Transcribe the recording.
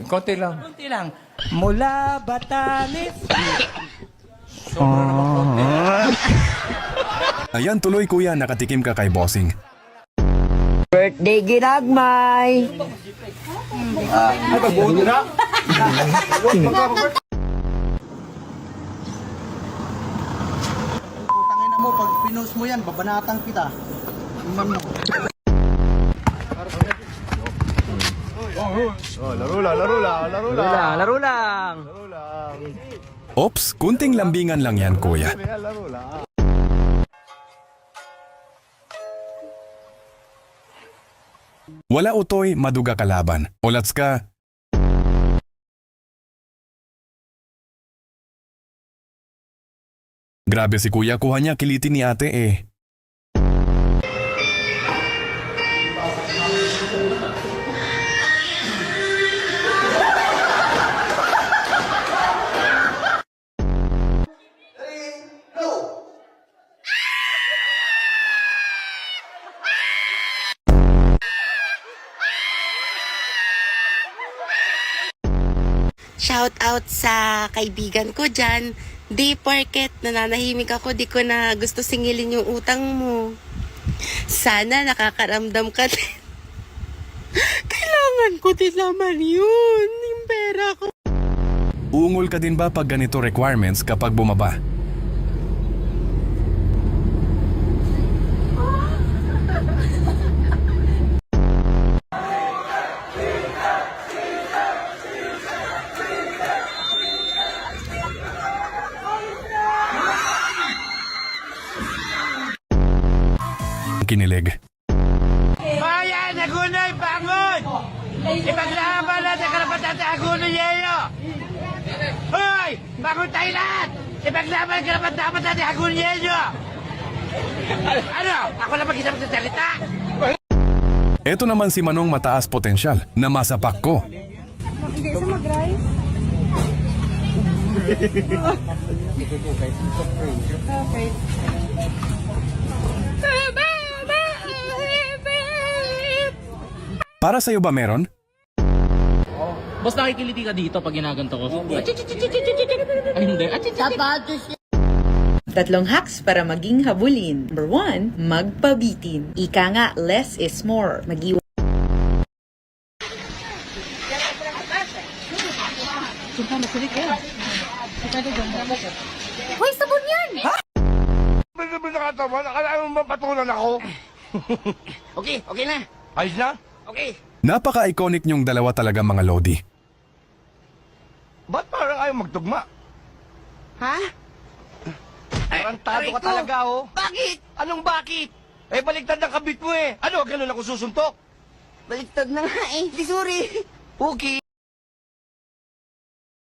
Konti lang. Kunti lang. Mula Batanes. Sobra naman konti. Ayan tuloy kuya, nakatikim ka kay bossing. Birthday ginagmay. Putangin na mo, pag pinost mo yan, babanatang kita. Laro lang. Ops, kunting lambingan lang yan kuya. Wala utoy, maduga kalaban. Ulats ka. Grabe si kuya, kuha niya kiliti ni ate eh. Shout out sa kaibigan ko dyan. Di porket nananahimik ako, di ko na gusto singilin yung utang mo. Sana nakakaramdam ka din. Kailangan ko din naman yun, yung pera ko. Ungol ka din ba pag ganito requirements kapag bumaba? Kinilig. Bayan, Agunoy, bangon! Ipaglaban natin karapatan sa Agunoy Yelo! Hoy! Bangon tayo lahat! Ipaglaban ang karapatan natin sa Agunoy Yelo! Ano? Ako lang mag-isang sa salita? Eto naman si Manong mataas potensyal na masapak ko. Hindi sa mag-rice. Okay. Para sa'yo ba meron? Boss, nakikiliti ka dito pag ginaganto ko. Ay, hindi. Tatlong hacks para maging habulin. Number 1, magpabitin. Ika nga, less is more. Mag-iwan. Hoy, sabon yan! Bilis na katawan, akala mo mapatulan ako? Okay, okay na. Ayos na? Okay. Napaka-iconic niyong dalawa talaga mga Lodi. Ba't parang ayaw magtugma? Ha? Tarantado ka talaga, oh. Bakit? Anong bakit? Eh, baliktad ang kabit mo eh. Ano, ganun ako susuntok? Baliktad na nga eh. Di sorry. Okay.